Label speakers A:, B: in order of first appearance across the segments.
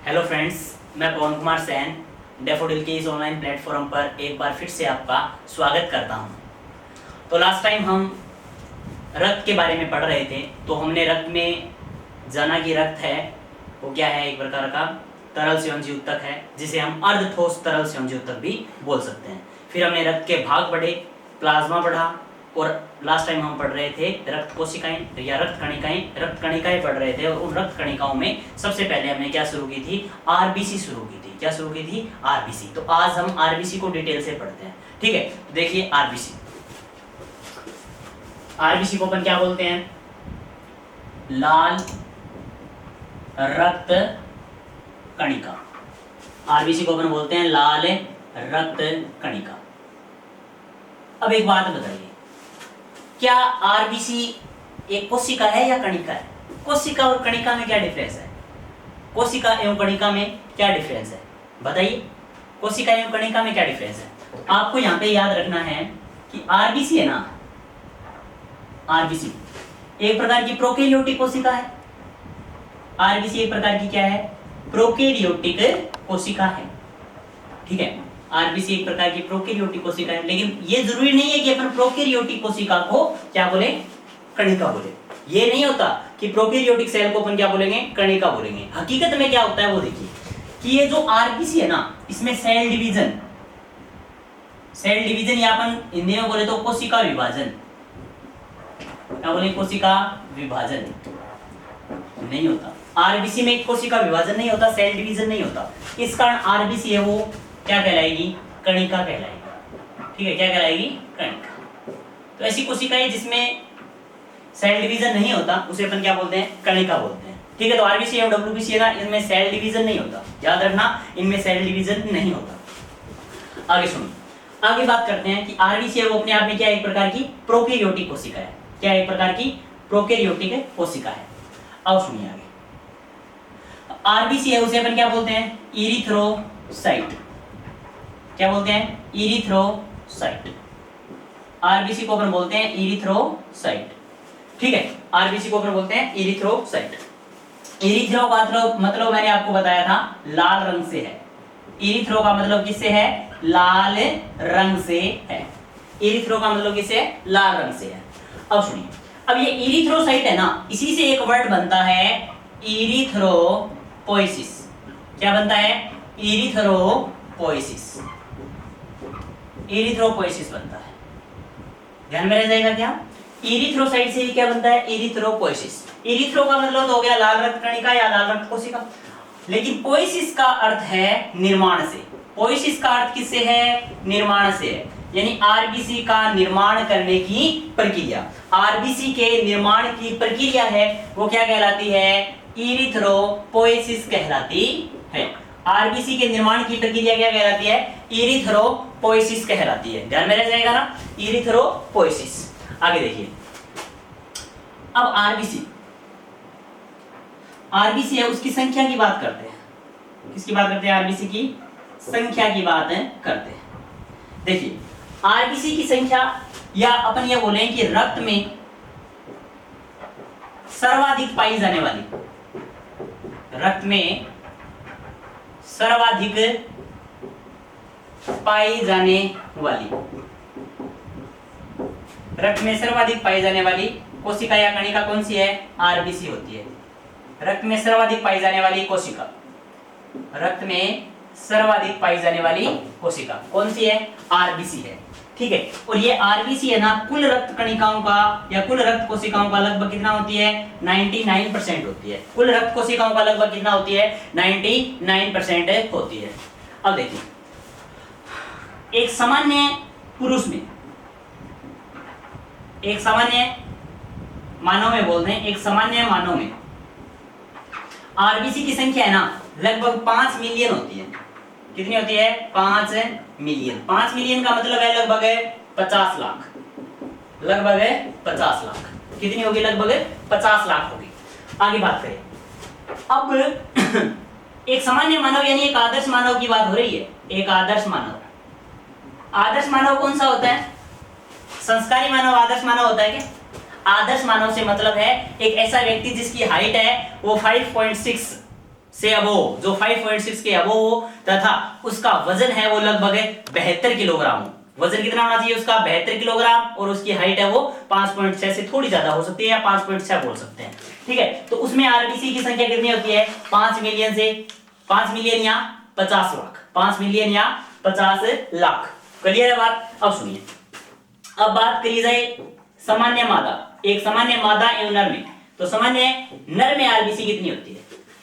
A: Hello friends, मैं पवन Kumar San daffodil के इस ऑनलाइन प्लेटफॉर्म पर एक बार फिर से आपका स्वागत करता हूं। तो लास्ट टाइम हम रक्त के बारे में पढ़ रहे थे। तो हमने रक्त में जाना कि रक्त है वो क्या है, एक प्रकार का तरल संयोजक है जिसे हम अर्ध ठोस तरल संयोजक भी बोल सकते हैं। फिर हमने रक्त के भाग पढ़े, प्लाज्मा पढ़ा और लास्ट टाइम हम पढ़ रहे थे रक्त कोशिकाएं या रक्त कणिकाएं पढ़ रहे थे। और उन रक्त कणिकाओं में सबसे पहले हमने क्या शुरू की थी, आरबीसी शुरू की थी। क्या शुरू की थी? आरबीसी। तो आज हम आरबीसी को डिटेल से पढ़ते हैं, ठीक है। देखिए आरबीसी को अपन क्या बोलते हैं? लाल रक्त कणिका। आरबीसी को अपन बोलते हैं लाल रक्त कणिका। अब एक बात बताइए, क्या आरबीसी एक कोशिका है या कणिका है? कोशिका और कणिका में क्या डिफरेंस है? कोशिका एवं कणिका में क्या डिफरेंस है बताइए। कोशिका एवं कणिका में क्या डिफरेंस है? आपको यहाँ पे याद रखना है कि आरबीसी है ना, आरबीसी एक प्रकार की प्रोकैरियोटिक कोशिका है। आरबीसी एक प्रकार की क्या है? प्रोकैरियोटिक कोशिका है, ठीक है। आरबीसी एक प्रकार की प्रोकैरियोटिक कोशिका है, लेकिन ये जरूरी नहीं है कि अपन प्रोकैरियोटिक कोशिका को क्या बोले? कणिका बोले। ये नहीं होता कि प्रोकैरियोटिक सेल को अपन क्या बोलेंगे? कणिका बोलेंगे। हकीकत में क्या होता है वो देखिए कि ये जो आरबीसी है ना, इसमें सेल डिवीजन या अपन हिंदी में बोले तो कोशिका विभाजन, क्या बोले? कोशिका विभाजन नहीं होता। आरबीसी में कोशिका विभाजन नहीं होता, सेल डिवीजन नहीं होता। इस कारण आरबीसी है वो क्या कहलाएगी? कणिका कहलाएगी, ठीक है। क्या कहलाएगी? कणिका। तो ऐसी कोशिकाएं जिसमें सेल डिवीजन नहीं होता उसे अपन क्या बोलते हैं? कणिका बोलते हैं, ठीक है। तो आरबीसी और डब्ल्यूबीसी है ना, इनमें सेल डिवीजन नहीं होता, याद रखना, इनमें सेल डिवीजन नहीं होता। आगे सुनिए, आगे बात करते हैं कि आरबीसी है वो अपने आप में क्या एक प्रकार की प्रोकैरियोटिक कोशिका है। क्या एक प्रकार की प्रोकैरियोटिक कोशिका है। अब सुनिए आगे, आरबीसी है उसे अपन क्या बोलते हैं? इरिथ्रोसाइट। क्या बोलते हैं? इरिथ्रोसाइट। आरबीसी को अपन बोलते हैं इरिथ्रोसाइट, ठीक है। आरबीसी को अपन बोलते हैं इरिथ्रोसाइट। इरिथ्रो का मतलब मैंने आपको बताया था लाल रंग से है। इरिथ्रो का मतलब किससे है? लाल रंग से है। इरिथ्रो का मतलब किससे है? लाल रंग से है। अब सुनिए, अब ये इरिथ्रोसाइट है ना, इसी से एक वर्ड बनता है इरिथ्रोपोइसिस। क्या बनता है? इरिथ्रोपोइसिस। इरिथ्रोपोइसिस बनता है, ध्यान में रह जाएगा क्या? इरिथ्रोसाइट से ही क्या बनता है? इरिथ्रोपोइसिस। इरिथ्रो का मतलब हो गया लाल रक्त कणिका या लाल रक्त कोशिका, लेकिन पोइसिस का अर्थ है निर्माण से। पोइसिस का अर्थ किससे है? निर्माण से है, यानी आरबीसी का निर्माण करने की प्रक्रिया। आरबीसी के निर्माण की प्रक्रिया है वो क्या कहलाती है? इरिथ्रोपोइसिस कहलाती है। आरबीसी के निर्माण की प्रक्रिया क्या कहलाती है? इरिथ्रोपोइसिस कहलाती है, ध्यान में रह जाएगा ना, इरिथ्रोपोइसिस। आगे देखिए, अब आरबीसी है उसकी संख्या की बात करते हैं। किसकी बात करते हैं? आरबीसी की संख्या की बात करते हैं। देखिए, आरबीसी की संख्या, या अपन ये बोलें कि रक्त में सर्वाधिक पाई जाने वाली, रक्त में सर्वाधिक पाई जाने वाली, रक्त में सर्वाधिक पाई जाने वाली कोशिका या कणिका कौन सी है? आरबीसी होती है। रक्त में सर्वाधिक पाई जाने वाली कोशिका, रक्त में सर्वाधिक पाई जाने वाली कोशिका कौन सी है? आरबीसी है, ठीक है। और ये आरबीसी है ना, कुल रक्त कणिकाओं का या कुल रक्त कोशिकाओं का लगभग कितना होती है? 99% होती है। कुल रक्त कोशिकाओं का लगभग कितना होती है? 99% होती है। अब देखिए, एक सामान्य पुरुष में, एक सामान्य मानव में बोलते हैं, एक सामान्य मानव में आरबीसी की संख्या है ना लगभग 5 मिलियन होती है। कितनी होती है? 5 मिलियन। 5 मिलियन का मतलब है लगभग 50 लाख। लगभग 50 लाख। कितनी होगी? लगभग 50 लाख होगी। आगे बात करें, अब एक सामान्य मानव यानी एक आदर्श मानव की बात हो रही है। एक आदर्श मानव, आदर्श मानव कौन सा होता है? संस्कारी मानव आदर्श मानव होता है क्या? आदर्श मानव से मतलब है एक ऐसा व्यक्ति जिसकी हाइट है वो 5.6 से अबोव, जो 5.6 के अबोव हो तथा उसका वजन है वो लगभग 72 किलोग्राम हो। वजन कितना होना चाहिए उसका? 72 किलोग्राम, और उसकी हाइट है वो 5.6 से थोड़ी ज्यादा हो सकती है या 5.6 बोल सकते हैं। ठीक है, तो उसमें आरबीसी की संख्या कितनी होती है? 5 मिलियन से 5 मिलियन या 50 लाख, 5 मिलियन या 50 लाख। क्लियर है बात? अब सुनिए, अब बात करी जाए सामान्य मादा, एक सामान्य मादा एवं नर में। तो सामान्य नर में आरबीसी कितनी होती है?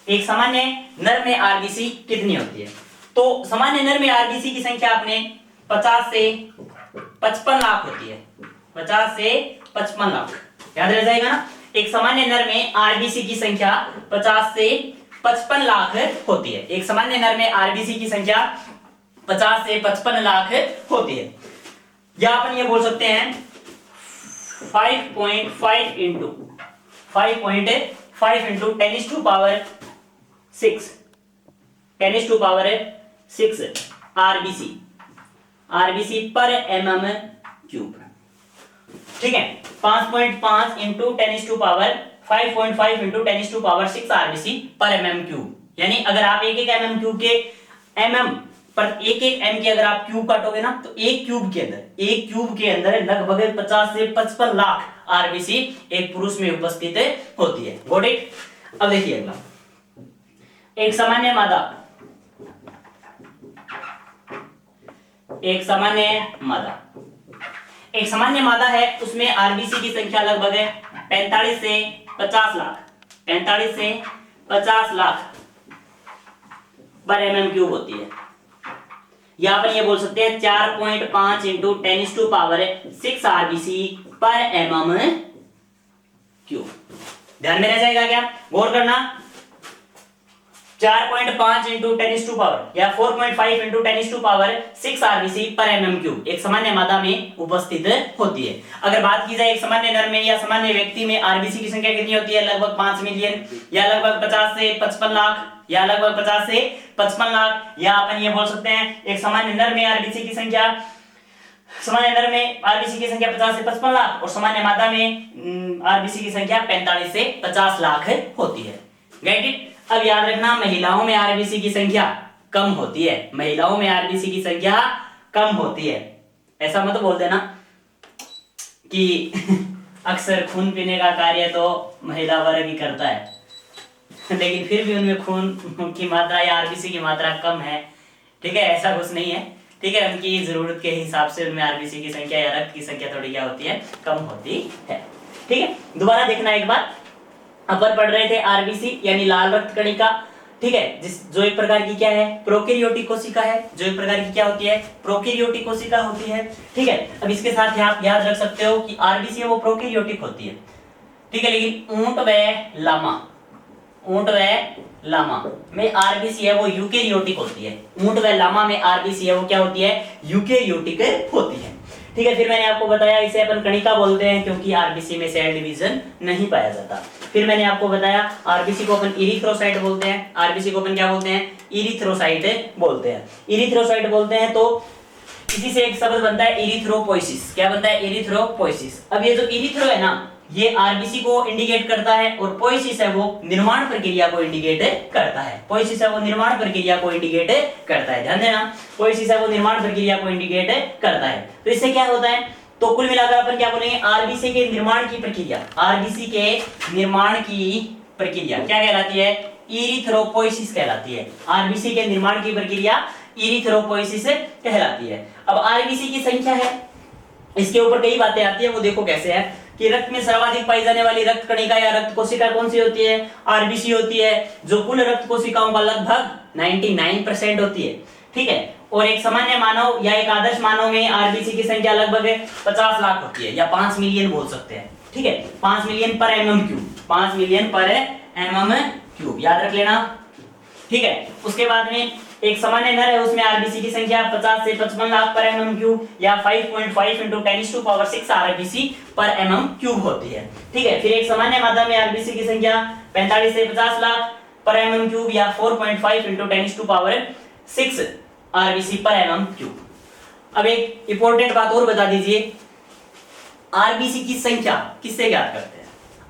A: एक सामान्य नर में आरबीसी कितनी होती है? तो सामान्य नर में आरबीसी की संख्या आपने 50 से 55 लाख होती है, 50 से 55 लाख, याद रह जाएगा ना। एक सामान्य नर में आरबीसी की संख्या 50 से 55 लाख होती है। एक सामान्य नर में आरबीसी की संख्या 50 से 55 लाख होती है। या अपन ये बोल सकते हैं 5.5 इंटू 5.5 इंटू 10⁻⁶ 10⁻⁶ आरबीसी पर mm क्यूब। ठीक है, 5.5 इंटू 5.5 इंटू 10⁻⁶ आरबीसी पर mm क्यूब। यानी अगर आप एक mm क्यूब के mm पर एक m के अगर आप क्यूब काटोगे ना, तो एक क्यूब के अंदर लगभग 50 से 55 लाख आरबीसी एक पुरुष में उपस्थित होती है। Got it? अब देखिए अगला, एक सामान्य मादा है, उसमें आरबीसी की संख्या लगभग 45 से 50 लाख पर mm क्यूब होती है। या अपन ये बोल सकते हैं 4.5 इंटू 10⁻⁶ आरबीसी पर mm क्यूब। ध्यान में रह जाएगा क्या? गौर करना, 4.5 इंटू 10⁻, या 4.5 इंटू 10⁻⁶ आरबीसी पर mm क्यूब एक सामान्य मादा में उपस्थित होती है। अगर बात की जाए एक सामान्य नर में या सामान्य व्यक्ति में आरबीसी की संख्या कितनी होती है? लगभग 5 मिलियन, या लगभग 50 से 55 लाख, या लगभग 50 से 55 लाख। या अपन ये बोल सकते हैं एक सामान्य नर में आरबीसी की संख्या 50 से 55 लाख, और सामान्य मादा में आरबीसी की संख्या 45 से 50 लाख होती है। Get it? अब याद रखना, महिलाओं में आरबीसी की संख्या कम होती है, महिलाओं में आरबीसी की संख्या कम होती है। ऐसा मत बोल देना कि अक्सर खून पीने का कार्य तो महिला वर्ग ही करता है, लेकिन फिर भी उनमें खून की मात्रा या आरबीसी की मात्रा कम है। ठीक है, ऐसा कुछ नहीं है। ठीक है, उनकी जरूरत के हिसाब से उनमें आरबीसी की संख्या या रक्त की संख्या थोड़ी क्या होती है? कम होती है। ठीक है, दोबारा देखना एक बार, अपन पढ़ रहे थे आरबीसी यानी लाल रक्त कणिका। ठीक है, जो एक प्रकार की क्या है? प्रोकैरियोटिक कोशिका है, जो एक प्रकार की क्या होती है? प्रोकैरियोटिक कोशिका होती है। ठीक है, अब इसके साथ आप याद रख सकते हो कि आरबीसी है वो प्रोकैरियोटिक होती है। ठीक है, लेकिन ऊंट व लामा में आरबीसी है वो यूकेरियोटिक होती है। ऊंट व लामा में आरबीसी है वो क्या होती है? यूकेरियोटिक होती है। ठीक है, फिर मैंने आपको बताया इसे अपन कणिका बोलते हैं क्योंकि आरबीसी में सेल डिवीजन नहीं पाया जाता। फिर मैंने आपको बताया आरबीसी को अपन इरिथ्रोसाइट बोलते हैं। आरबीसी को अपन क्या बोलते हैं? इरिथ्रोसाइट बोलते हैं। इरिथ्रोसाइट बोलते हैं तो इसी से एक शब्द बनता है इरिथ्रोपोइसिस। क्या बनता है? इरिथ्रोपोइसिस। अब ये जो इरिथ्रो है ना, ये आरबीसी को इंडिकेट करता है, और पोइसिस है वो निर्माण प्रक्रिया को इंडिकेट करता है। पोइसिस है वो निर्माण प्रक्रिया को इंडिकेट करता है। ध्यान देना, पोइसिस है वो निर्माण प्रक्रिया को इंडिकेट करता है। तो इससे क्या होता है? तो कुल मिलाकर अपन क्या बोलेंगे? आरबीसी के निर्माण की प्रक्रिया, आरबीसी के निर्माण की प्रक्रिया क्या कहलाती है? इरिथ्रोपोइसिस कहलाती है। आरबीसी के निर्माण की प्रक्रिया इरिथ्रोपोइसिस कहलाती है। अब आरबीसी की संख्या है, इसके ऊपर कई बातें आती है, वो देखो कैसे है कि रक्त में सर्वाधिक पाई जाने वाली रक्त कणिका या रक्त कोशिका कौन सी होती है? आरबीसी होती है, जो कुल रक्त कोशिकाओं का लगभग 99% होती है। ठीक है, और एक सामान्य मानव या एक आदर्श मानव में आरबीसी की संख्या लगभग 50 लाख होती है, या 5 मिलियन बोल सकते हैं। ठीक है, 5 मिलियन पर mm क्यूब, 5 मिलियन पर mm क्यूब, याद रख लेना। ठीक है, उसके बाद में एक सामान्य नर है, उसमें आरबीसी की संख्या 50 से 55 लाख पर mm क्यूब, या 5.5 इंटू 10⁻⁶ आरबीसी पर mm क्यूब होती है। ठीक है, फिर एक सामान्य मादा में आरबीसी की संख्या 45 से 50 लाख पर mm क्यूब, या 4.5 इंटू 10⁻⁶ आरबीसी पर mm क्यूब। अब एक इंपॉर्टेंट बात और बता दीजिए, आरबीसी की संख्या किससे ज्ञात करते हैं?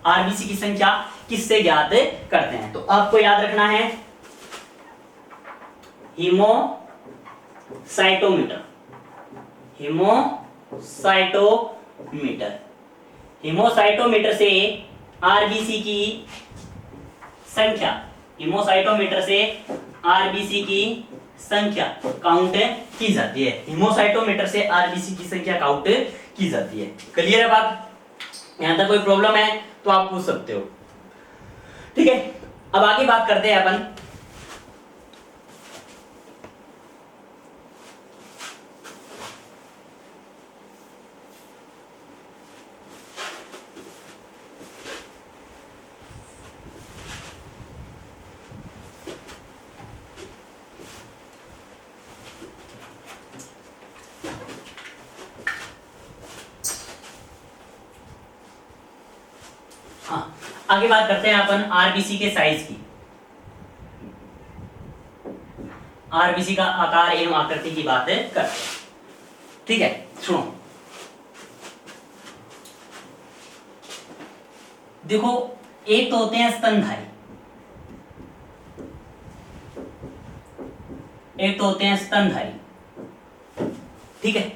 A: आरबीसी की संख्या किससे ज्ञात करते हैं? तो आपको याद रखना है हीमोसाइटोमीटर, हीमोसाइटोमीटर, हीमोसाइटोमीटर से आरबीसी की संख्या, हीमोसाइटोमीटर से आरबीसी की संख्या काउंट की जाती है, हीमोसाइटोमीटर से आरबीसी की संख्या काउंट की जाती है। क्लियर है बात? यहां तक कोई प्रॉब्लम है तो आप पूछ सकते हो। ठीक है, अब आगे बात करते हैं अपन आगे बात करते हैं अपन आरबीसी के साइज की, आरबीसी का आकार एवं आकृति की बात करते हैं। ठीक है, सुनो, देखो एक तो होते हैं स्तनधारी, एक तो होते हैं स्तनधारी, ठीक है,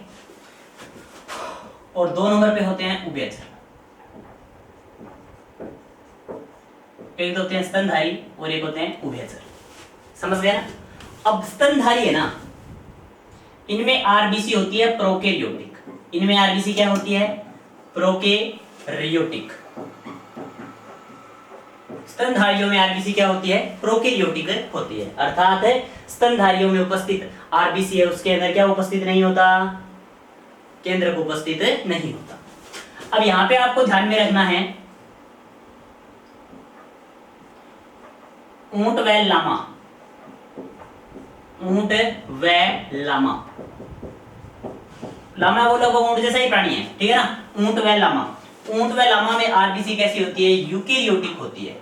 A: और 2 नंबर पे होते हैं उभयचर। एक तो होते हैं स्तनधारी और एक होते हैं उभयचर, समझ गए ना? अब स्तनधारी है ना, इनमें आरबीसी होती है प्रोकैरियोटिक, इनमें आरबीसी क्या होती है? प्रोकैरियोटिक। स्तनधारियों में आरबीसी क्या होती है? प्रोकैरियोटिक होती है, अर्थात स्तनधारियों में उपस्थित आरबीसी है उसके अंदर क्या उपस्थित नहीं होता? केंद्रक उपस्थित नहीं होता। अब यहां पे आपको ध्यान में रखना है, ऊंट व लामा, ऊंट व लामा, लामा वो लोग ऊंट जैसा ही प्राणी है, ठीक है ना? ऊंट व लामा, ऊंट व लामा में आरबीसी कैसी होती है? यूकेरियोटिक होती है।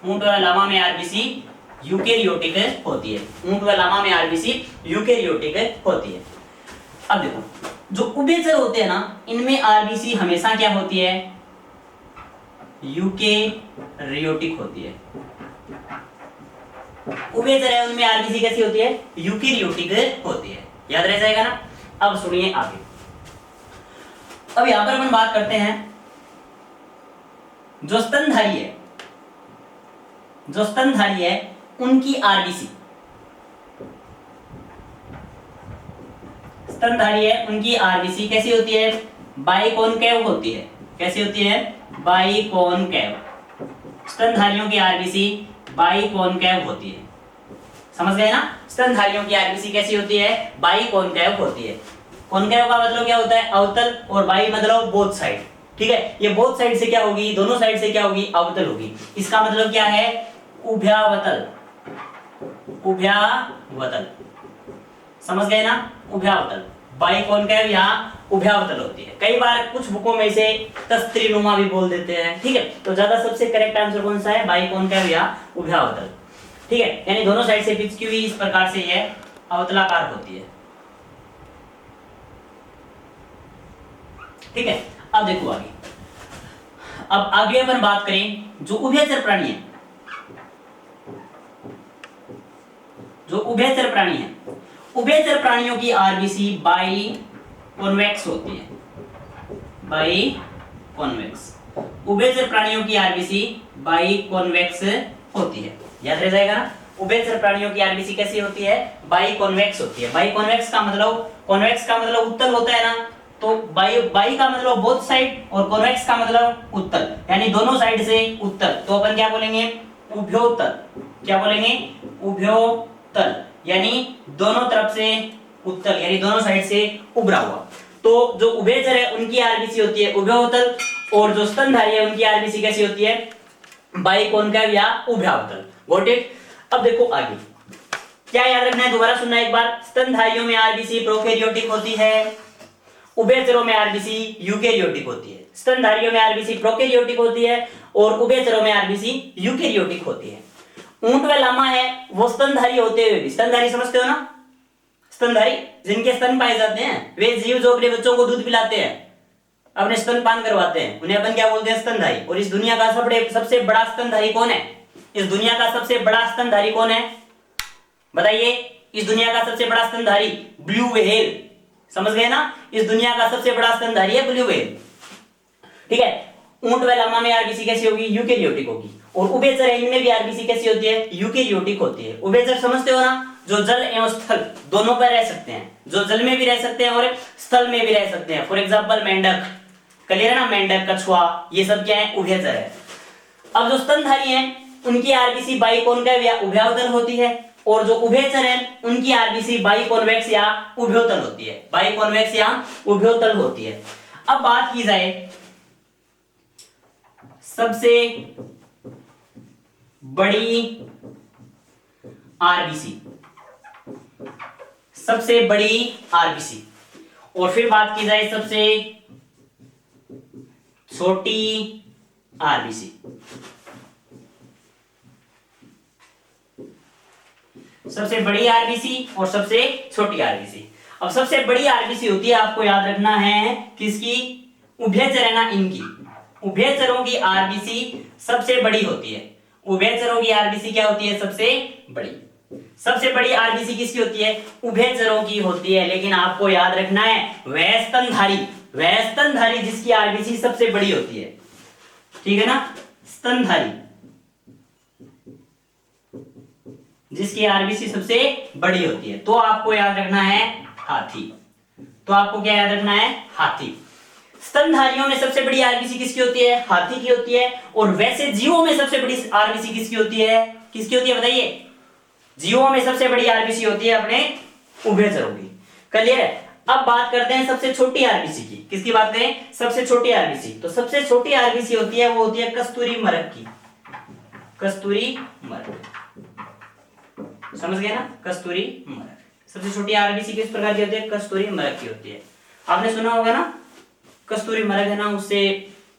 A: ऊंट व लामा में आरबीसी यूकेरियोटिक होती है, ऊंट व लामा में आरबीसी यूकेरियोटिक होती है। अब देखो, जो उभयचर होते हैं ना, इनमें आरबीसी हमेशा क्या होती है? यूकेरियोटिक होती है। उभयचर है उनमें आरबीसी कैसी होती है? यूकेरियोटिक होती है, याद रह जाएगा ना? अब सुनिए आगे, अब यहां पर अपन बात करते हैं जो स्तनधारी है, जो स्तनधारी है उनकी आरबीसी, स्तनधारी है उनकी आरबीसी कैसी होती है? बाइकॉनकेव होती है। कैसी होती है? बाइकॉनकेव। स्तनधारियों की आरबीसी बाइकॉनकेव होती है, समझ गए ना? स्तनधारियों की आरबीसी कैसी होती है? बाइकॉनकेव होती है। कॉनकेव का मतलब क्या होता है? अवतल, और बाई मतलब बोथ साइड, ठीक है? ये बोथ साइड से क्या होगी? दोनों साइड से क्या होगी? अवतल होगी। इसका मतलब क्या है? उभयावतल, उभयावतल, समझ गए ना? उभयावतल, बाइकॉनकेव यहाँ उभयावतल होती है। कई बार कुछ बुकों में इसे तस्त्रीनुमा भी बोल देते हैं, ठीक है? तो ज्यादा सबसे करेक्ट आंसर कौन सा है? बाइकॉनकेव या उभयावतल, ठीक है? यानी दोनों साइड से पिच की हुई इस प्रकार से यह अवतलाकार होती है, ठीक है? अब देखो आगे, अब आगे अपन बात करें जो उभयचर प्राणी है, जो उभयचर प्राणी है, उभयचर प्राणियों की आरबीसी बाई कॉन्वेक्स होती है, बाई कॉन्वेक्स। उभयचर प्राणियों की आरबीसी बाई कॉन्वेक्स होती है, याद रह जाएगा ना? उभयचर प्राणियों की आरबीसी कैसी होती है? बाई कॉन्वेक्स होती है। बाई कॉन्वेक्स का मतलब, कॉन्वेक्स का मतलब उत्तल होता है ना, तो बाई, बाई का मतलब बोथ साइड और कॉन्वेक्स का मतलब उत्तल, यानी दोनों साइड से उत्तल। तो अपन क्या बोलेंगे? उभयोत्तल। क्या बोलेंगे? उभयोत्तल, यानी दोनों तरफ से उत्तल, यानी दोनों साइड से उभरा हुआ। तो जो उभयचर है उनकी आरबीसी होती है उभयोत्तल, और जो स्तनधारी है उनकी आरबीसी कैसी होती है? बाइकॉन्केव या उभयावतल। Got it? अब देखो आगे क्या याद रखना है, दोबारा सुनना एक बार। स्तनधारियों में आरबीसी प्रोकैरियोटिक होती है, उभयचरों में आरबीसी यूकेरियोटिक होती है। स्तनधारियों में आरबीसी प्रोकैरियोटिक होती है और उभयचरों में आरबीसी यूकेरियोटिक होती है। ऊंट व लामा है वो स्तनधारी होते हुए भी, स्तनधारी समझते हो ना? स्तनधारी जिनके स्तन पाए जाते हैं, वे जीव जो अपने बच्चों को दूध पिलाते हैं, अपने स्तनपान करवाते हैं, उन्हें अपन क्या बोलते हैं? स्तनधारी। और इस दुनिया का सबसे बड़ा स्तनधारी कौन है? इस दुनिया का सबसे बड़ा स्तनधारी कौन है? बताइए, इस दुनिया का सबसे बड़ा स्तनधारी ब्लू व्हेल, समझ गए ना, इस दुनिया का सबसे बड़ा स्तनधारी है ब्लू व्हेल। ठीक है, ऊंट व लामा में आरबीसी कैसी होगी, यूकेरियोटिक होगी। और उभयचर इनमें भी आरबीसी कैसी होती है, यूकेरियोटिक होती है। उभयचर समझते हो ना, जो जल एवं स्थल दोनों पर रह सकते हैं, जो जल में भी रह सकते हैं और स्थल में भी रह सकते हैं। फॉर एग्जांपल मेंढक, क्लियर है ना, मेंढक, कछुआ, ये सब क्या है, उभयचर है। अब जो स्तनधारी हैं उनकी आरबीसी बाइकॉन्वेव या उभयोतल होती है, और जो उभयचर हैं उनकी आरबीसी बाइकॉन्वेक्स या उभयोतल होती है, बाइकॉन्वेक्स या उभयोतल होती है। अब बात की जाए सबसे बड़ी आरबीसी, सबसे बड़ी आरबीसी, और फिर बात की जाए सबसे छोटी आरबीसी। सबसे बड़ी आरबीसी और सबसे छोटी आरबीसी। अब सबसे बड़ी आरबीसी होती है, आपको याद रखना है किसकी, उभयचर है ना, इनकी उभयचरों की आरबीसी सबसे बड़ी होती है। उभयचरों की आरबीसी क्या होती है, सबसे बड़ी। सबसे बड़ी आरबीसी किसकी होती है, उभयचरों की होती है। लेकिन आपको याद रखना है वह स्तनधारी जिसकी आरबीसी सबसे बड़ी होती है, ठीक है ना, स्तनधारी जिसकी आरबीसी सबसे बड़ी होती है, तो आपको याद रखना है हाथी। तो आपको क्या याद रखना है, हाथी। स्तनधारियों में सबसे बड़ी आरबीसी किसकी होती है, हाथी की होती है। और वैसे जीवों में सबसे बड़ी आरबीसी किसकी होती है, बताइए, जीवों में सबसे बड़ी आरबीसी होती है अपने उभयचरों की। क्लियर है। अब बात करते हैं सबसे छोटी आरबीसी की। किसकी बात करें, सबसे छोटी आरबीसी। तो सबसे छोटी आरबीसी होती है, वो होती है कस्तूरी मरक की, कस्तूरी मरक, समझ गए ना, कस्तूरी मरक। सबसे छोटी आरबीसी किस प्रकार की होती है, कस्तूरी मरक की होती है। आपने सुना होगा ना, कस्तूरी मरक है ना, उससे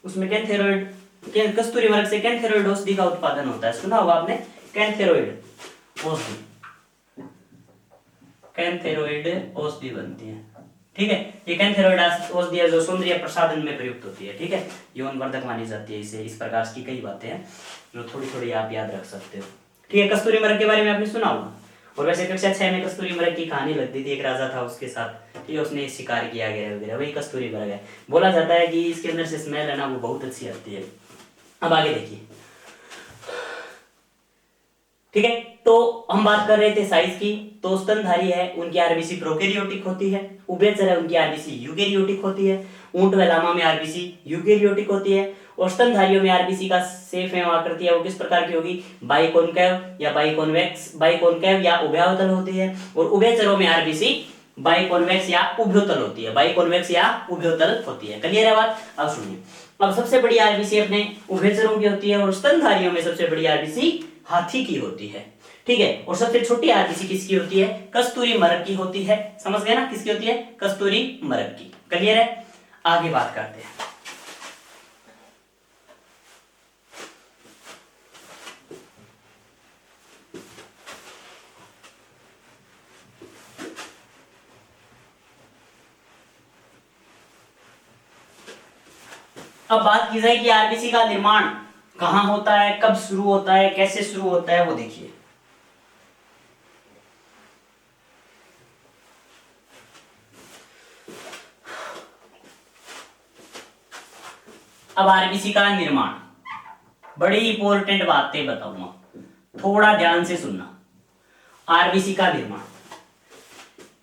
A: उसमें कैंथेरॉइड, कस्तूरी मरक से कैंथेरॉइड औषधि का उत्पादन होता है, सुना होगा आपने, कैंथेरॉइड औषधि, कैंथेरॉइड औषधि बनती है। ठीक है, ये कैंथेरॉइड औषधि है जो सौंदर्य प्रसाधन में प्रयुक्त होती है। ठीक है, यौन वर्धक मानी जाती है इसे। इस प्रकार की कई बातें हैं जो थोड़ी थोड़ी आप याद रख सकते हो। ठीक है, कस्तूरी मरक के बारे में आपने सुना होगा। और वैसे कक्षा 6 में कस्तूरी मरक की कहानी लगती थी, एक राजा था उसके साथ, ठीक है, उसने शिकार किया गया वगैरह, वही कस्तूरी मरक है। बोला जाता है कि इसके अंदर से स्मेल है ना, वो बहुत अच्छी आती है। अब आगे देखिए, ठीक है, तो हम बात कर रहे थे साइज की। तो स्तनधारी है उनकी आरबीसी प्रोकैरियोटिक होती है, उभयचर है उनकी आरबीसी यूकैरियोटिक होती है, ऊंट व लामा में आरबीसी यूकैरियोटिक होती है, और स्तनधारियों में आरबीसी का शेप एवं आकृति है वो किस प्रकार की होगी, बाइकॉन्केव या बाइकॉन्वेक्स, बाइकॉन्केव या उभयोतल होती है। और उभयचरों में आरबीसी बाइकॉन्वेक्स या उभयोतल होती है, बाइकॉन्वेक्स या उभयोतल होती है। क्लियर है बात। अब सुनिए, अब सबसे बड़ी आरबीसी अपने उभयचरों की होती है, और स्तनधारियों में सबसे बड़ी आरबीसी हाथी की होती है। ठीक है, और सबसे छोटी आरबीसी किसकी होती है, कस्तूरी मरक की होती है। समझ गए ना, किसकी होती है, कस्तूरी मरक की। क्लियर है। आगे बात करते हैं, अब बात की जाए कि आरबीसी का निर्माण कहां होता है, कब शुरू होता है, कैसे शुरू होता है, वो देखिए। अब आरबीसी का निर्माण, बड़ी इंपॉर्टेंट बातें बताऊंगा, थोड़ा ध्यान से सुनना। आरबीसी का निर्माण,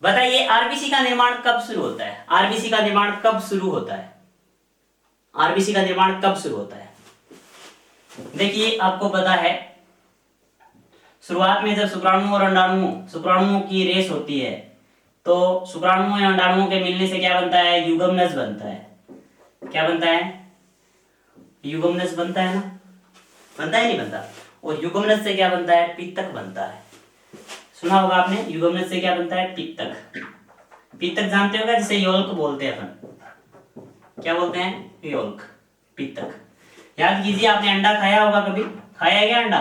A: बताइए आरबीसी का निर्माण कब शुरू होता है, आरबीसी का निर्माण कब शुरू होता है, आरबीसी का निर्माण कब शुरू होता है। देखिए, आपको पता है शुरुआत में जब शुक्राणुओं और शुक्राणुओं की रेस होती है, तो शुक्राणुओं या अंडाणुओं के मिलने से क्या बनता है, युग्मनज बनता है। क्या बनता है, युग्मनज बनता है ना, बनता है नहीं बनता। और युग्मनज से क्या बनता है, पित्तक बनता है। सुना होगा आपने, युग्मनज से क्या बनता है, पित्तक। पित्तक जानते होगा, जिसे योल्क बोलते हैं अपन। क्या बोलते हैं, योल्क, पित्तक। याद कीजिए, आपने अंडा खाया होगा कभी, खाया है क्या अंडा,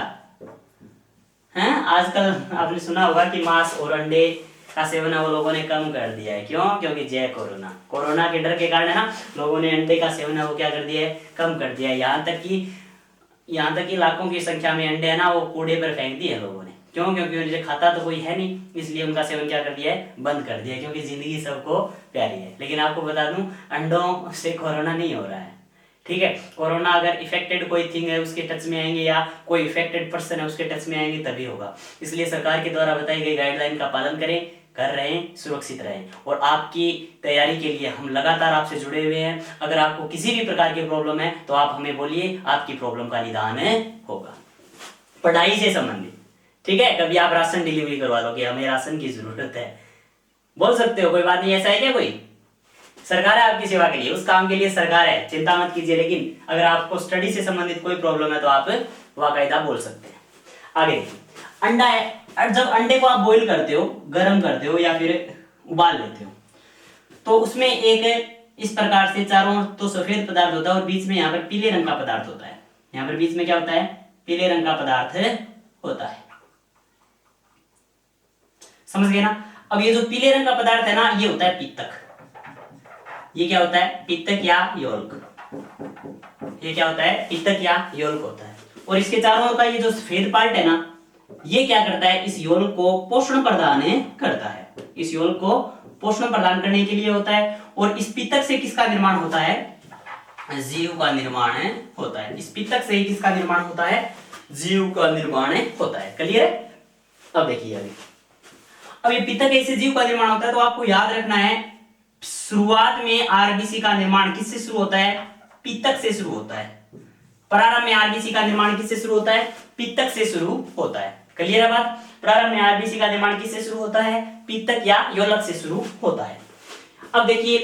A: हैं? आजकल आपने सुना होगा कि मांस और अंडे का सेवन वो लोगों ने कम कर दिया है। क्यों, क्योंकि जय कोरोना, कोरोना के डर के कारण ना लोगों ने अंडे का सेवन है वो क्या कर दिया है, कम कर दिया है। यहाँ तक कि लाखों की संख्या में अंडे है ना वो कूड़े पर फेंक दिए लोगों ने। क्यों? क्योंकि उन्हें खाता तो कोई है नहीं, इसलिए उनका सेवन क्या कर दिया है? बंद कर दिया, क्योंकि जिंदगी सबको प्यारी है। लेकिन आपको बता दूं, अंडों से कोरोना नहीं हो रहा है, ठीक है। कोरोना अगर इफेक्टेड कोई थिंग है उसके टच में आएंगे, या कोई इफेक्टेड पर्सन है उसके टच में आएंगे, तभी होगा। इसलिए सरकार के द्वारा बताई गई गाइडलाइन का पालन करें, कर रहे हैं, सुरक्षित रहें। और आपकी तैयारी के लिए हम लगातार आपसे जुड़े हुए हैं। अगर आपको किसी भी प्रकार की प्रॉब्लम है तो आप हमें बोलिए, आपकी प्रॉब्लम का निदान होगा, पढ़ाई से संबंधित, ठीक है। कभी आप राशन डिलीवरी करवा लो कि हमें राशन की जरूरत है, बोल सकते हो, कोई बात नहीं। ऐसा है क्या? कोई सरकार है आपकी सेवा के लिए, उस काम के लिए सरकार है, चिंता मत कीजिए। लेकिन अगर आपको स्टडी से संबंधित कोई प्रॉब्लम है तो आप बाकायदा बोल सकते हैं। आगे अंडा है, और जब अंडे को आप बॉईल करते हो, गर्म करते हो या फिर उबाल लेते हो, तो उसमें एक इस प्रकार से चारों ओर तो सफेद पदार्थ होता है और बीच में यहाँ पर पीले रंग का पदार्थ होता है। यहाँ पर बीच में क्या होता है? पीले रंग का पदार्थ होता है, समझ गए ना? अब ये जो पीले रंग का पदार्थ है ना, ये होता है पित्तक। ये क्या होता है? पित्तक या योल्क। ये क्या होता है? पित्तक या योल्क होता है। और इसके चारों ओर का ये जो सफेद पार्ट है ना, ये क्या करता है? इस योल्क को पोषण प्रदान करता है। इस योल्क को पोषण प्रदान करने के लिए होता है। और इस पित्तक से किसका निर्माण होता है? जीव का निर्माण होता है। इस पित्तक से किसका निर्माण होता है? जीव का निर्माण होता है। क्लियर है? अब देखिए, अब ये पित्तक ऐसे जीव का निर्माण होता है, तो आपको याद रखना है, शुरुआत में आरबीसी का निर्माण किससे शुरू होता है? पित्तक से शुरू होता है। प्रारंभ में आरबीसी का निर्माण किससे शुरू होता है? पित्तक से शुरू होता है। क्लियर है बात? प्रारंभ में आरबीसी का निर्माण किससे शुरू होता है? पित्तक या योलक से शुरू होता है। अब देखिए,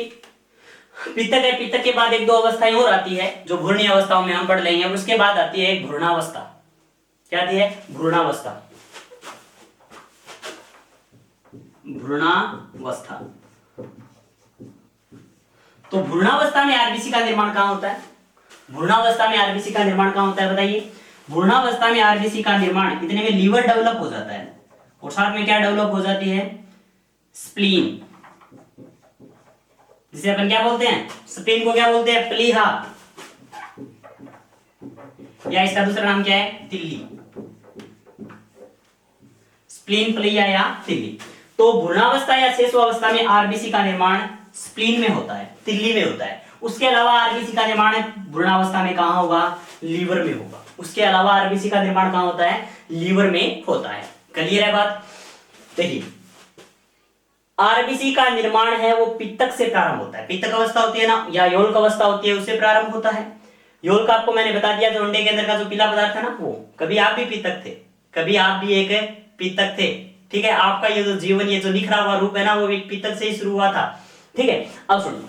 A: पित्तक है, पित्तक के बाद एक दो अवस्थाएं और आती है जो घूर्णी अवस्थाओं में हम पढ़ लेंगे। उसके बाद आती है एक भ्रूणावस्था। क्या आती है? भ्रूणावस्था। भ्रूणावस्था। तो भ्रूणावस्था में आरबीसी का निर्माण कहां होता है? भ्रूणावस्था में आरबीसी का निर्माण कहां होता है बताइए? भ्रूणावस्था में आरबीसी का निर्माण इतने में लीवर डेवलप हो जाता है, और साथ में क्या डेवलप हो जाती है? स्प्लीन, जिसे अपन क्या बोलते हैं? स्प्लीन को क्या बोलते हैं? प्लीहा, या इसका दूसरा नाम क्या है? तिल्ली। स्प्लीन, प्लीहा या तिल्ली। तो भ्रूणावस्था या शेषावस्था में आरबीसी का निर्माण स्प्लीन में होता है, तिल्ली में होता है। उसके अलावा आरबीसी का निर्माण भ्रूणावस्था में कहां होगा? लीवर में होगा। उसके अलावा आरबीसी का निर्माण कहां होता है? लीवर में होता है। क्लियर है बात? देखिए, आरबीसी का निर्माण है वो पित्तक से प्रारंभ होता है। पित्तक अवस्था होती है ना, या योल्क अवस्था होती है, उससे प्रारंभ होता है। योल्क आपको मैंने बता दिया, जो अंडे के अंदर का जो पीला पदार्थ है ना, वो। कभी आप भी पित्तक थे, कभी आप भी एक पित्तक थे, ठीक है। आपका ये जो जीवन, ये जो निखरा हुआ रूप है ना, वो एक पित्तक से ही शुरू हुआ था, ठीक है। अब सुनो,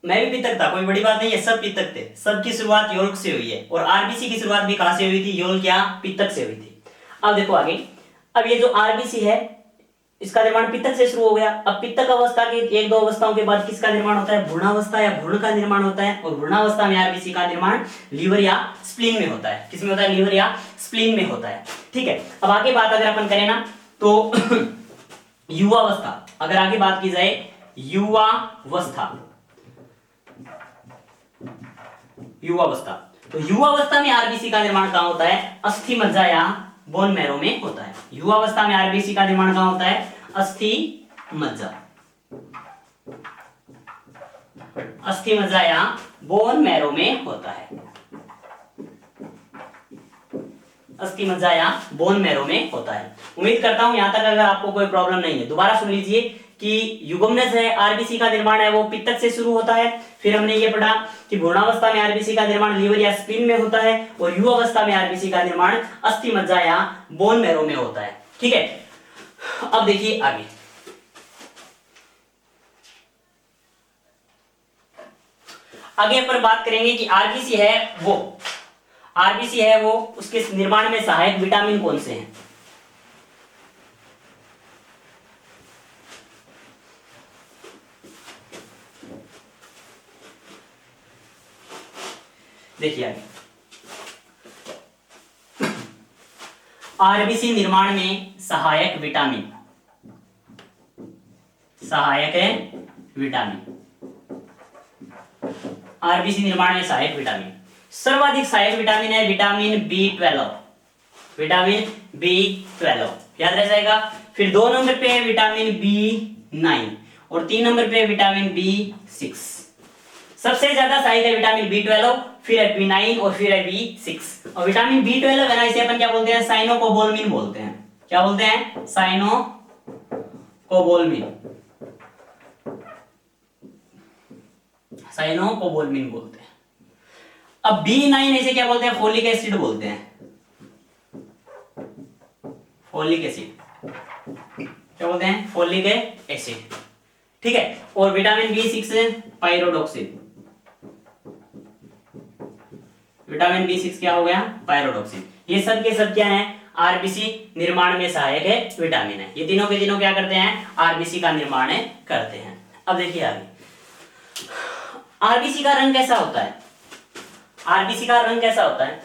A: मैं भी पित्तक था, कोई बड़ी बात नहीं है, सब पित्तक थे। सबकी शुरुआत योल्क से हुई है, और आरबीसी की शुरुआत भी कहां से हुई थी? योल्क या पित्तक से हुई थी। अब देखो आगे, अब ये जो आरबीसी है, इसका निर्माण पित्तक से शुरू हो गया। अब पित्तक अवस्था के एक दो अवस्थाओं के बाद किसका निर्माण होता है? भ्रूणावस्था या भ्रूण का निर्माण होता है। और भ्रूणावस्था में आरबीसी का निर्माण लीवर या स्प्लीन में होता है। किसमें होता है? लीवर या स्प्लीन में होता है, ठीक है। अब आगे बात अगर अपन करें ना, तो युवावस्था, अगर आगे बात की जाए, युवावस्था, युवावस्था, तो युवावस्था में आरबीसी का निर्माण कहां होता है? अस्थि मज्जा या बोन मैरो में होता है। युवावस्था में आरबीसी का निर्माण कहां होता है? अस्थि मज्जा, अस्थि मज्जा या बोन मैरो में होता है। अस्थि मज्जा या बोन मैरो में होता है। उम्मीद करता हूं यहां तक अगर आपको कोई प्रॉब्लम नहीं है। दोबारा सुन लीजिए कि युग्मनज है, आरबीसी का निर्माण है वो पित्तक से शुरू होता है। फिर हमने ये पढ़ा कि भ्रूणावस्था में आरबीसी का निर्माण लीवर या स्प्लीन में होता है, और युवावस्था में आरबीसी का निर्माण अस्थि मज्जा या बोन मैरो में होता है, ठीक है। अब देखिए आगे, आगे पर बात करेंगे कि आरबीसी है वो उसके निर्माण में सहायक विटामिन कौन से हैं? देखिए आगे, आरबीसी निर्माण में सहायक विटामिन, आरबीसी निर्माण में सहायक विटामिन, सर्वाधिक सहायक विटामिन है विटामिन B12। विटामिन B12 याद रह जाएगा। फिर 2 नंबर पे है विटामिन B9 और 3 नंबर पे है विटामिन B6। सबसे ज्यादा सहायक है विटामिन B12, फिर है B9 और फिर है B6। और विटामिन B12 है ना, इसे अपन क्या बोलते हैं, साइनोकोबालामिन बोलते हैं। क्या बोलते हैं, साइनोकोबालामिन, साइनोकोबालामिन बोलते हैं। अब B9 इसे क्या बोलते हैं, फोलिक एसिड बोलते हैं, फोलिक एसिड, क्या बोलते हैं, फोलिक एसिड, ठीक है। और vitamin B6 pyridoxine, vitamin B6 क्या हो गया, पायरोडॉक्सिन। ये सब के सब क्या है, आरबीसी निर्माण में सहायक है विटामिन है। ये तीनों के तीनों क्या करते हैं, आरबीसी का निर्माण करते हैं। अब देखिए आगे, आरबीसी का रंग कैसा होता है, आरबीसी का रंग कैसा होता है,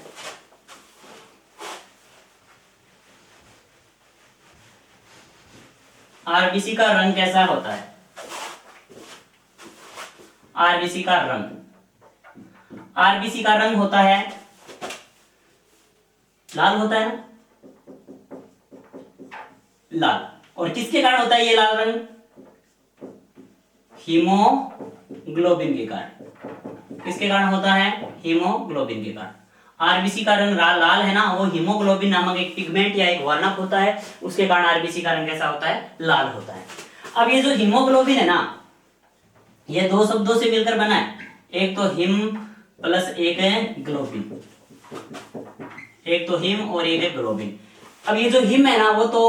A: आरबीसी का रंग कैसा होता है, आरबीसी का रंग, आरबीसी का रंग होता है लाल होता है ना, लाल। और किसके कारण होता है ये लाल रंग, हीमोग्लोबिन के कारण। किसके कारण होता है, हीमोग्लोबिन के कारण। आरबीसी का रंग लाल है ना, वो हीमोग्लोबिन नामक एक पिगमेंट या एक वर्णक होता है, उसके कारण आरबीसी का रंग कैसा होता है, लाल होता है। अब ये जो हीमोग्लोबिन है ना, ये दो शब्दों से मिलकर बना है, एक तो हिम प्लस एक है ग्लोबिन, एक तो हिम और एक है ग्लोबिन। अब ये जो हिम है ना, वो तो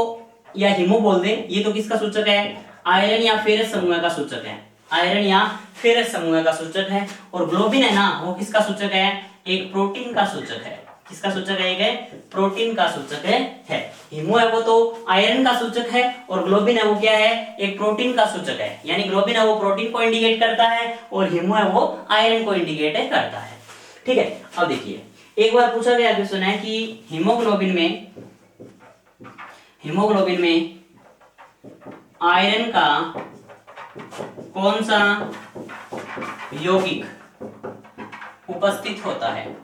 A: या हिमो बोल दे, ये तो किसका सूचक है, आयरन या फेरस समूह का सूचक है, आयरन या फेरस समूह का सूचक है। और ग्लोबिन है ना, वो किसका सूचक है, एक प्रोटीन का सूचक है। किसका सूचक है, एक है प्रोटीन का सूचक है। हिमो है वो तो आयरन का सूचक है और ग्लोबिन है वो क्या है, एक प्रोटीन का सूचक है। यानी ग्लोबिन है वो प्रोटीन को इंडिकेट करता है और हिमो है वो आयरन को इंडिकेट करता है, ठीक है। अब देखिए, एक बार पूछा गया क्वेश्चन है कि हीमोग्लोबिन में आयरन का कौन सा यौगिक उपस्थित होता है,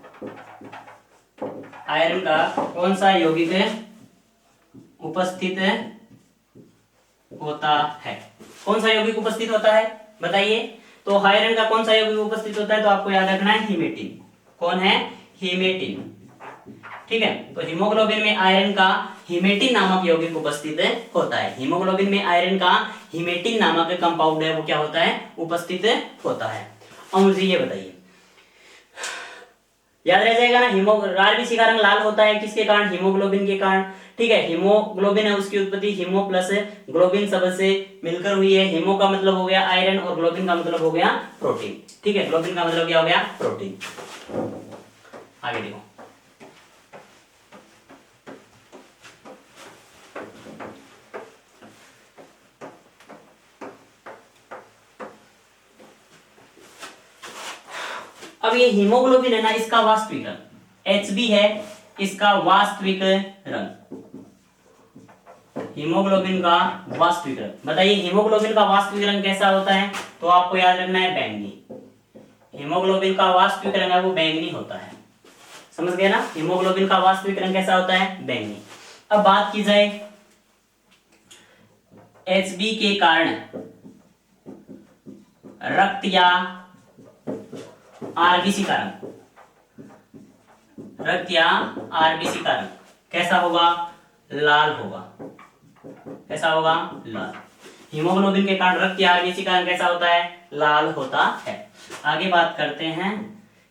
A: आयरन का कौन सा यौगिक उपस्थित होता है, कौन सा यौगिक उपस्थित होता है बताइए। तो आयरन का कौन सा यौगिक उपस्थित होता है, तो आपको याद रखना है हीमेटिन। कौन है, हीमेटिन, ठीक है। तो हीमोग्लोबिन में आयरन का हीमेटिन नामक यौगिक उपस्थित होता है। हीमोग्लोबिन में आयरन का हीमेटिन नामक कंपाउंड है वो क्या होता है, उपस्थित होता है। अब मुझे ये बताइए, याद रह जाएगा ना, आरबीसी का रंग लाल होता है किसके कारण, हीमोग्लोबिन के कारण, ठीक है। हीमोग्लोबिन है, उसकी उत्पत्ति हीमो प्लस ग्लोबिन शब्द से मिलकर हुई है। हीमो का मतलब हो गया आयरन और ग्लोबिन का मतलब हो गया प्रोटीन, ठीक है। ग्लोबिन का मतलब क्या हो गया, प्रोटीन। आगे देखो, अब ये हीमोग्लोबिन है ना, इसका वास्तविक रंग Hb है, इसका वास्तविक रंग, हीमोग्लोबिन का वास्तविक रंग बताइए। हीमोग्लोबिन का वास्तविक रंग कैसा होता है, तो आपको याद रखना है बैंगनी। हीमोग्लोबिन का वास्तविक रंग है वो बैंगनी होता है, समझ गए ना। हीमोग्लोबिन का वास्तविक रंग कैसा होता है, बैंगनी। अब बात की जाए Hb के कारण रक्त या आरबीसी का रंग, रक्त या आरबीसी का रंग कैसा होगा, लाल होगा। कैसा होगा, लाल। हीमोग्लोबिन के कारण रक्त या आरबीसी का रंग कैसा होता है, लाल होता है। आगे बात करते हैं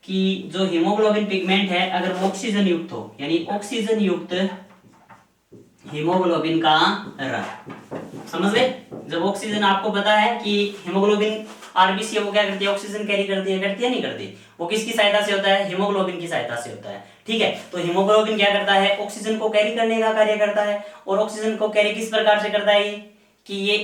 A: कि जो हीमोग्लोबिन पिगमेंट है अगर वो ऑक्सीजन युक्त हो, यानी ऑक्सीजन युक्त हीमोग्लोबिन का रंग, समझ गए। जब ऑक्सीजन, आपको पता है कि हीमोग्लोबिन आरबीसी वो क्या करती है, ऑक्सीजन कैरी करती है नहीं करती, वो किसकी सहायता से होता है, हीमोग्लोबिन की सहायता से होता है, ठीक है। तो हीमोग्लोबिन क्या करता है, ऑक्सीजन को कैरी करने का कार्य करता है। और ऑक्सीजन को कैरी किस प्रकार से करता है कि ये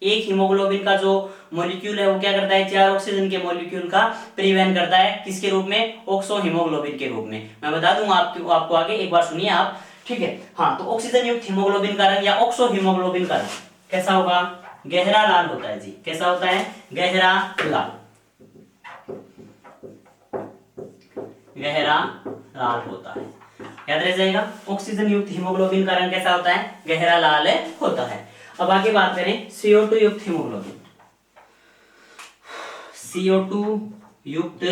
A: एक हीमोग्लोबिन का जो मॉलिक्यूल है वो क्या करता है, 4 ऑक्सीजन के मॉलिक्यूल का परिवहन करता है, किसके रूप में, ऑक्सो हीमोग्लोबिन के रूप में। मैं बता दूंगा आपको आगे, एक बार सुनिए आप, ठीक है। हाँ, तो ऑक्सीजन युक्त हीमोग्लोबिन का रंग या ऑक्सो हीमोग्लोबिन का रंग कैसा होगा, गहरा लाल होता है जी। कैसा होता है, गहरा लाल, गहरा लाल होता है। याद रह जाएगा। ऑक्सीजन युक्त हीमोग्लोबिन का रंग कैसा होता है? गहरा लाल होता है। अब आगे बात करें CO2 युक्त हीमोग्लोबिन। CO2 युक्त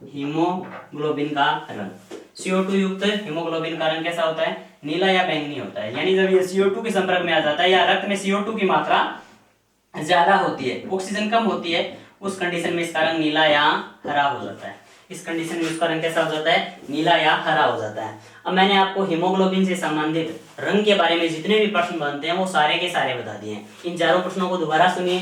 A: हीमोग्लोबिन का रंग, CO2 युक्त हीमोग्लोबिन का रंग कैसा होता है? नीला या बैंगनी होता है। यानी जब ये CO2 के संपर्क में आ जाता है या रक्त में CO2 की मात्रा ज्यादा होती है, ऑक्सीजन कम होती है, उस कंडीशन में इसका रंग नीला या हरा हो जाता है। इस कंडीशन में उसका रंग कैसा हो जाता है? नीला या हरा हो जाता है। अब मैंने आपको हीमोग्लोबिन से संबंधित रंग के बारे में जितने भी प्रश्न बनते हैं वो सारे के सारे बता दिए हैं। इन चारों प्रश्नों को दोबारा सुनिए।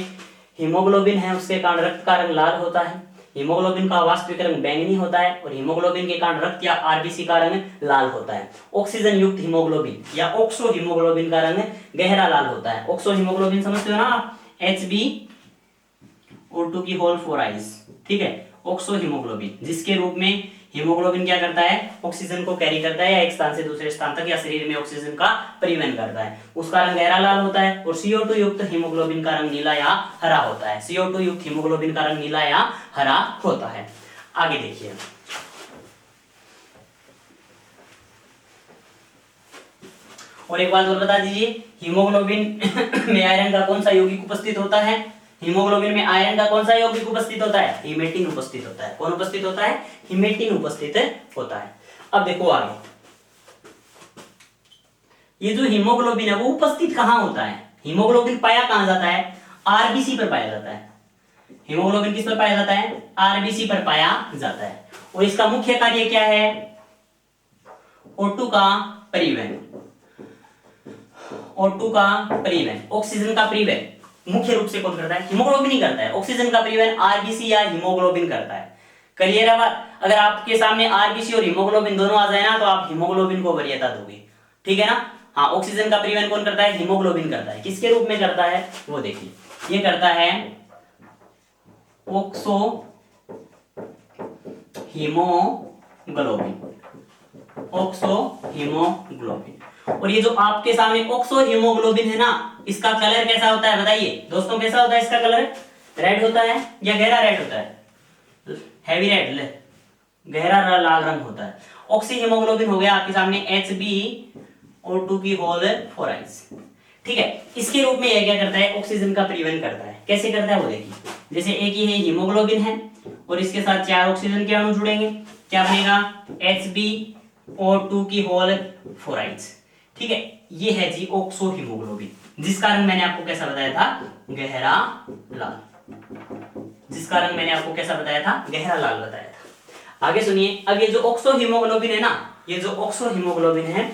A: हीमोग्लोबिन है, उसके कारण रक्त का रंग लाल होता है। हीमोग्लोबिन का वास्तविक रंग बैंगनी होता है और हीमोग्लोबिन के कारण रक्त या आरबीसी का रंग लाल होता है। ऑक्सीजन युक्त हीमोग्लोबिन या ऑक्सो हीमोग्लोबिन का रंग गहरा लाल होता है। ऑक्सो हीमोग्लोबिन समझते हो ना आप? HbO2 की होल 4 आइज, ठीक है, ऑक्सो हीमोग्लोबिन, जिसके रूप में हीमोग्लोबिन क्या करता है? ऑक्सीजन को कैरी करता है या एक स्थान से दूसरे स्थान तक या शरीर में ऑक्सीजन का परिवहन करता है। उसका रंग गहरा लाल होता है। और CO2 युक्त हीमोग्लोबिन का रंग नीला या हरा होता है। CO2 युक्त हीमोग्लोबिन का रंग नीला या हरा होता है। आगे देखिए, और एक बात और बता दीजिए, हीमोग्लोबिन में आयरन का कौन सा यौगिक उपस्थित होता है? हीमोग्लोबिन में आयरन का कौन सा यौगिक उपस्थित होता है? हीमेटिन उपस्थित होता है। कौन उपस्थित होता है? हीमेटिन उपस्थित होता है। अब देखो आगे, ये जो हीमोग्लोबिन है वो उपस्थित कहां होता है? हीमोग्लोबिन पाया कहां जाता है? आरबीसी पर पाया जाता है। हीमोग्लोबिन किस पर पाया जाता है? आरबीसी पर पाया जाता है। और इसका मुख्य कार्य क्या है? O2 का परिवहन, O2 का परिवहन, ऑक्सीजन का परिवहन मुख्य रूप से कौन करता है? हीमोग्लोबिन ही करता है। ऑक्सीजन का परिवहन आरबीसी या हीमोग्लोबिन करता है। क्लियर है बात? अगर आपके सामने आरबीसी और हीमोग्लोबिन दोनों आ जाए ना तो आप हीमोग्लोबिन को वरीयता दोगे, ठीक है ना? हाँ, ऑक्सीजन का परिवहन कौन करता है? हीमोग्लोबिन करता है। किसके रूप में करता है वो देखिए, ये करता है ऑक्सो हीमोग्लोबिन, ऑक्सो हीमोग्लोबिन। और ये जो आपके सामने ऑक्सो हीमोग्लोबिन है ना, इसका कलर कैसा होता है बताइए दोस्तों? कैसा होता है इसका कलर? रेड होता है या गहरा रेड होता है? हैवी रेड, गहरा लाल रंग होता है। ऑक्सी हीमोग्लोबिन हो गया आपके सामने HbO2 की होल 4 आइज, ठीक है। इसके रूप में यह क्या करता है? ऑक्सीजन का परिवहन करता है। कैसे करता है वो देखिए, जैसे एक ही है हीमोग्लोबिन है और इसके साथ 4 ऑक्सीजन के अणु जुड़ेंगे, क्या बनेगा? HbO2 की होल 4 आइज, ठीक है। ये है जी ऑक्सो हीमोग्लोबिन, जिसका रंग मैंने आपको कैसा बताया था? गहरा लाल। जिसका रंग मैंने आपको कैसा बताया था? गहरा लाल बताया था। आगे सुनिए, अब ये जो ऑक्सो हीमोग्लोबिन है ना, ये जो ऑक्सो हीमोग्लोबिन है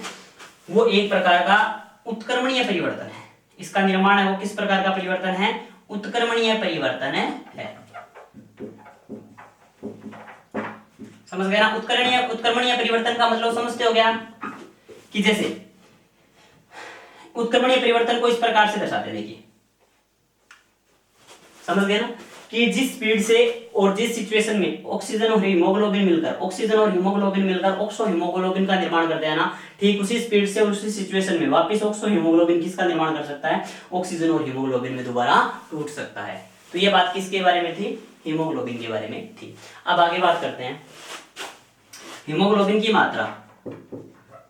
A: वो एक प्रकार का उत्क्रमणीय परिवर्तन है। इसका निर्माण है वो किस प्रकार का परिवर्तन है? उत्क्रमणीय परिवर्तन है। समझ गए ना? उत्क्रमणीय परिवर्तन का मतलब समझते हो क्या? कि जैसे उत्क्रमणीय परिवर्तन को इस प्रकार से दर्शाते, देखिए, समझ गए ना? कि जिस स्पीड से और जिस सिचुएशन में ऑक्सीजन और हीमोग्लोबिन मिलकर ऑक्सो हीमोग्लोबिन का निर्माण करते हैं ना, ठीक उसी स्पीड से उसी सिचुएशन में वापस ऑक्सो हीमोग्लोबिन किसका निर्माण कर सकता है? ऑक्सीजन और हीमोग्लोबिन में दोबारा टूट सकता है। तो ये बात किसके बारे में थी? हीमोग्लोबिन के बारे में थी। अब आगे बात करते हैं हीमोग्लोबिन की मात्रा।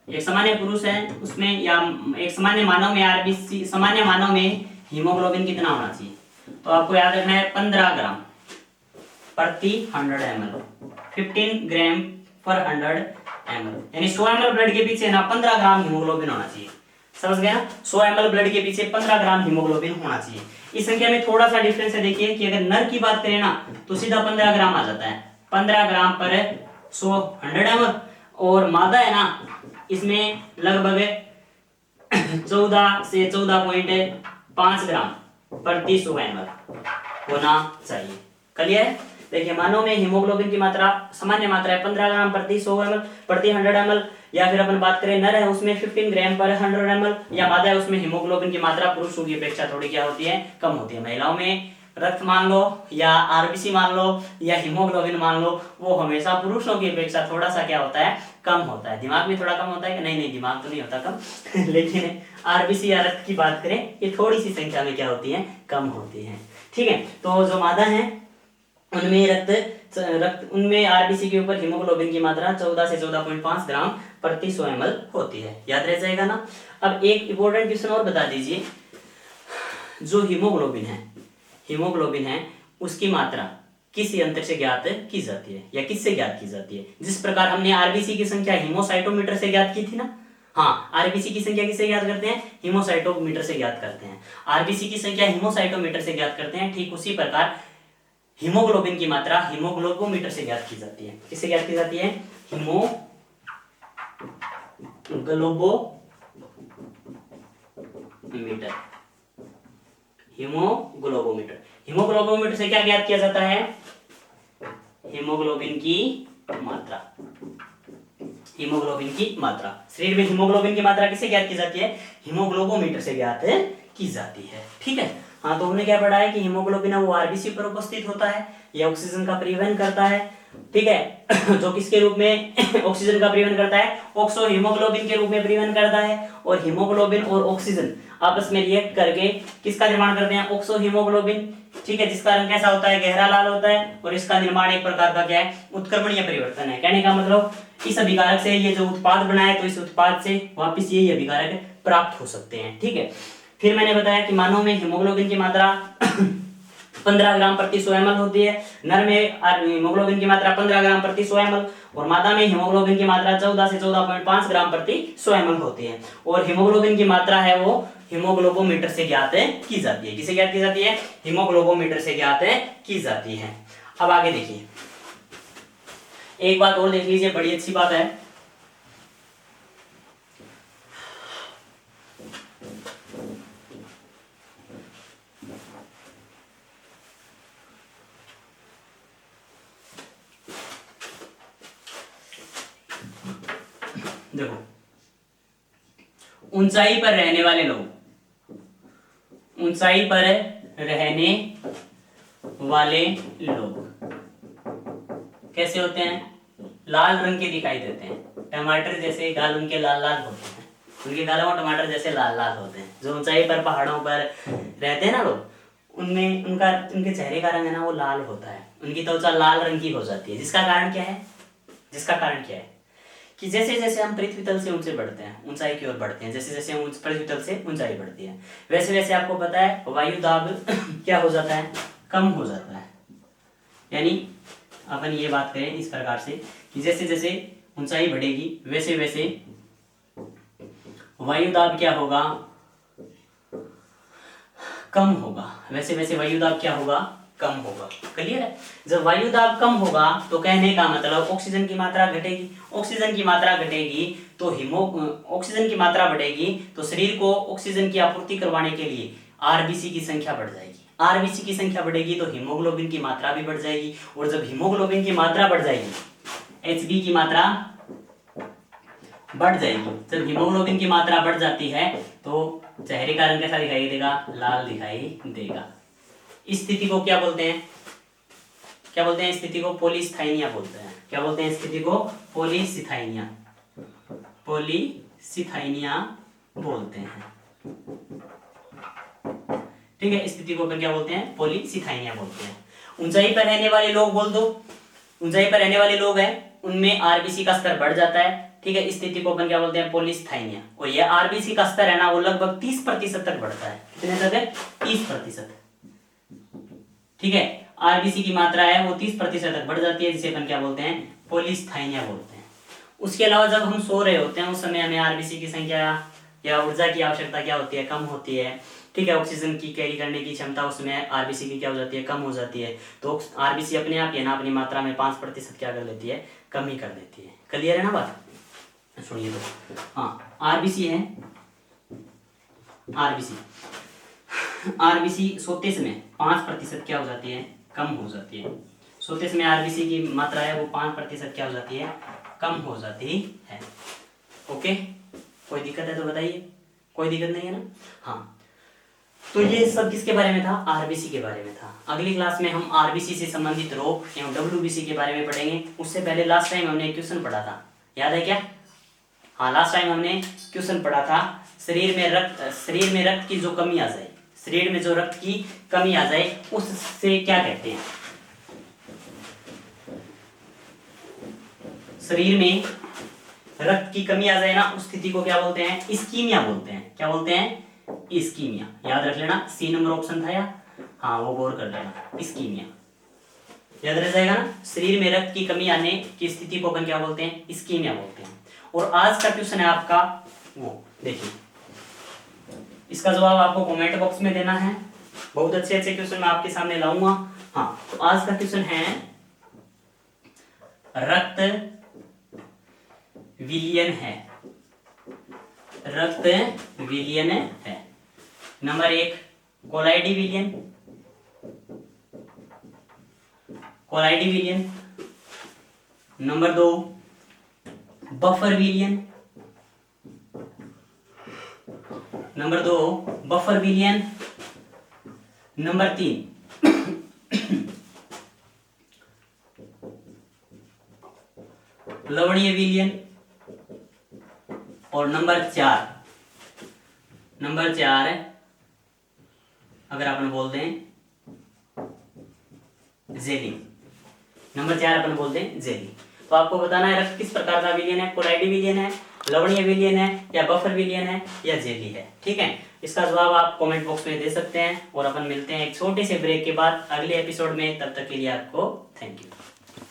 A: एक सामान्य पुरुष है उसमें या एक सामान्य मानव में आरबीसी, सामान्य मानव में हीमोग्लोबिन कितना होना चाहिए? तो आपको याद रखना है 15 ग्राम प्रति 100 ml, 15 ग्राम पर 100 ml, यानी 100 ml ब्लड के पीछे ना 15 ग्राम हीमोग्लोबिन होना चाहिए। समझ गए ना? 100 ml ब्लड के पीछे 15 ग्राम हीमोग्लोबिन होना चाहिए। इस संख्या में थोड़ा सा डिफरेंस है, देखिए कि अगर नर की बात करें ना तो सीधा 15 ग्राम आ जाता है, 15 ग्राम पर 100 ml, और मादा है ना इसमें लगभग 14 से 14.5 ग्राम प्रति 100 ml होना चाहिए। क्लियर है? देखिए, मानव में हीमोग्लोबिन की मात्रा सामान्य मात्रा है 15 ग्राम प्रति 100 ml प्रति 100 ml, या फिर अपन बात करें नर है उसमें 15 ग्राम पर 100 ml, या मादा है उसमें हीमोग्लोबिन की मात्रा पुरुषों की अपेक्षा थोड़ी क्या होती है? कम होती है। महिलाओं में रक्त मान लो या आरबीसी मान लो या हीमोग्लोबिन मान लो, वो हमेशा पुरुषों की अपेक्षा थोड़ा सा क्या होता है? कम होता है। दिमाग में थोड़ा कम होता है कि नहीं? दिमाग तो नहीं होता कम लेकिन आरबीसी या रक्त की बात करें ये थोड़ी सी संख्या में क्या होती है? कम होती है, ठीक है। तो जो मादा है उनमें रक्त उनमें आरबीसी के ऊपर हीमोग्लोबिन की मात्रा 14 से 14.5 ग्राम प्रति 100 ml होती है। याद रह जाएगा ना। अब एक इंपॉर्टेंट क्वेश्चन और बता दीजिए, जो हीमोग्लोबिन है उसकी मात्रा किस यंत्र से ज्ञात की जाती है या किससे ज्ञात की जाती है? जिस प्रकार हमने आरबीसी की संख्या हीमोसाइटोमीटर से ज्ञात की थी ना। हाँ, आरबीसी की संख्या किससे ज्ञात करते हैं? हीमोसाइटोमीटर से ज्ञात करते हैं। आरबीसी की संख्या हीमोसाइटोमीटर से ज्ञात करते हैं, ठीक उसी प्रकार हीमोग्लोबिन की मात्रा हीमोग्लोबोमीटर से ज्ञात की जाती है। किससे ज्ञात की जाती है? हीमोग्लोबोमीटर से क्या ज्ञात किया जाता है? हीमोग्लोबिन की मात्रा। शरीर में हीमोग्लोबिन की मात्रा किससे ज्ञात की जाती है? हीमोग्लोबोमीटर से ज्ञात की जाती है। ठीक है। हाँ, तो हमने क्या पढ़ा है कि हीमोग्लोबिन है वो आरबीसी पर उपस्थित होता है, यह ऑक्सीजन का परिवहन करता है। ठीक है। जो किसके रूप में ऑक्सीजन का परिवहन करता है? ऑक्सो हीमोग्लोबिन के रूप में परिवहन करता है। और हीमोग्लोबिन और ऑक्सीजन आपस में रिएक्ट करके किसका निर्माण करते हैं? Oxo haemoglobin. ठीक है, जिसका रंग कैसा होता है? गहरा लाल होता है। और इसका निर्माण एक प्रकार का क्या है? उत्क्रमणीय परिवर्तन है। कहने का मतलब इस अभिकारक से ये जो उत्पाद बना है, तो इस उत्पाद से वापिस यही अभिकारक प्राप्त हो सकते हैं। ठीक है। फिर मैंने बताया कि मानव में हीमोग्लोबिन की मात्रा 15 ग्राम प्रति 100 ml होती है। नर में हीमोग्लोबिन की मात्रा 15 ग्राम प्रति 100 ml और मादा में हीमोग्लोबिन की मात्रा 14 से 14.5 ग्राम प्रति 100 ml होती है। और हीमोग्लोबिन की मात्रा है वो हीमोग्लोबोमीटर से ज्ञात की जाती है। किसे ज्ञात की जाती है? हीमोग्लोबोमीटर से ज्ञात की जाती है। अब आगे देखिए, एक बात और देख लीजिए, बड़ी अच्छी बात है। देखो, ऊंचाई पर रहने वाले लोग कैसे होते हैं? लाल रंग के दिखाई देते हैं। टमाटर जैसे गाल उनके लाल लाल होते हैं, उनके गालों में टमाटर जैसे लाल लाल होते हैं। जो ऊंचाई पर पहाड़ों पर रहते हैं ना लोग, उनमें उनके चेहरे का रंग है ना वो लाल होता है, उनकी त्वचा लाल रंग की हो जाती है। जिसका कारण क्या है? कि जैसे जैसे हम पृथ्वी तल से ऊंचे बढ़ते हैं, ऊंचाई की ओर बढ़ते हैं, जैसे जैसे हम पृथ्वी तल से ऊंचाई बढ़ती है, वैसे वैसे आपको पता है वायु दाब क्या हो जाता है? कम हो जाता है। यानी अपन ये बात करें इस प्रकार से कि जैसे जैसे ऊंचाई बढ़ेगी वैसे वैसे वायु दाब क्या होगा? कम होगा। वैसे वैसे वायु दाब क्या होगा? कम होगा। क्लियर है? जब वायु दाब कम होगा तो कहने का मतलब ऑक्सीजन की मात्रा घटेगी। ऑक्सीजन की मात्रा घटेगी तो ऑक्सीजन की मात्रा बढ़ेगी तो शरीर को ऑक्सीजन की आपूर्ति करवाने के लिए आरबीसी की संख्या बढ़ जाएगी। आरबीसी की संख्या बढ़ेगी तो हीमोग्लोबिन की मात्रा भी बढ़ जाएगी। और जब हीमोग्लोबिन की मात्रा बढ़ जाएगी, एचबी की मात्रा बढ़ जाएगी। जब हीमोग्लोबिन की मात्रा बढ़ जाती है तो चेहरे का रंग कैसा दिखाई देगा? लाल दिखाई देगा। इस स्थिति को क्या बोलते हैं? स्थिति को पॉलीस्थाइनिया बोलते हैं। क्या बोलते हैं? स्थिति को पॉलीसिथाइनिया बोलते हैं। ठीक है, स्थिति को क्या बोलते हैं? पॉलीसिथाइनिया बोलते हैं। ऊंचाई पर रहने वाले लोग बोल दो, ऊंचाई पर रहने वाले लोग हैं उनमें आरबीसी का स्तर बढ़ जाता है। ठीक है, इस स्थिति को अपन क्या बोलते हैं? पॉलीस्थाइनिया। और यह आरबीसी का स्तर है ना वो लगभग 30% तक बढ़ता है। कितने तक है? 30%। ठीक है, आरबीसी की मात्रा है वो 30% तक बढ़ जाती है, जिसे अपन क्या बोलते हैं? पॉलीस्थाइनिया बोलते हैं। उसके अलावा जब हम सो रहे होते हैं उस समय हमें आरबीसी की संख्या या ऊर्जा की आवश्यकता क्या होती है? कम होती है। ठीक है, ऑक्सीजन की कैरी करने की क्षमता उसमें आरबीसी की क्या हो जाती है? कम हो जाती है। तो आरबीसी अपने आप ही ना अपनी मात्रा में 5% क्या कर लेती है? कम ही कर देती है। क्लियर है ना बात? सुनिए तो, हाँ, आरबीसी है, आरबीसी सोते समय 5% क्या हो जाती है? कम हो जाती है। सोते समय आरबीसी की मात्रा है वो 5% क्या हो जाती है? कम हो जाती है। ओके, कोई दिक्कत है तो बताइए। कोई दिक्कत नहीं है ना? हाँ, तो ये सब किसके बारे में था? आरबीसी के बारे में था। अगली क्लास में हम आरबीसी से संबंधित रोग एवं डब्ल्यूबीसी के बारे में पढ़ेंगे। उससे पहले लास्ट टाइम हमने क्वेश्चन पढ़ा था, याद है क्या? हाँ, लास्ट टाइम हमने क्वेश्चन पढ़ा था, शरीर में रक्त की जो कमी आ जाए, शरीर में जो रक्त की कमी आ जाए उससे क्या कहते हैं? शरीर में रक्त की कमी आ जाए ना, उस स्थिति को क्या बोलते हैं? इस्कीमिया बोलते हैं। क्या बोलते हैं? इस्कीमिया। याद रख लेना, सी नंबर ऑप्शन था या, हाँ वो गौर कर लेना, इस्कीमिया याद रह जाएगा ना। शरीर में रक्त की कमी आने की स्थिति को अपन क्या बोलते हैं? इस्कीमिया बोलते हैं। और आज का क्वेश्चन है आपका वो देखिए, इसका जवाब आपको कमेंट बॉक्स में देना है। बहुत अच्छे अच्छे क्वेश्चन मैं आपके सामने लाऊंगा। हाँ, तो आज का क्वेश्चन है रक्त विलयन है, रक्त विलयन है। नंबर 1 कोलाइडी विलयन, कोलाइडी विलयन। नंबर 2 बफर विलयन, नंबर 2 बफर विलयन। नंबर 3 लवणीय विलयन। और नंबर 4 अगर अपन बोलते हैं जेली, नंबर 4 अपन बोलते हैं जेली। तो आपको बताना है रक्त किस प्रकार का विलयन है, कोलाइडी विलयन है, लवणीय विलयन है, या बफर विलयन है, या जेली है। ठीक है, इसका जवाब आप कमेंट बॉक्स में दे सकते हैं। और अपन मिलते हैं एक छोटे से ब्रेक के बाद अगले एपिसोड में। तब तक के लिए आपको थैंक यू।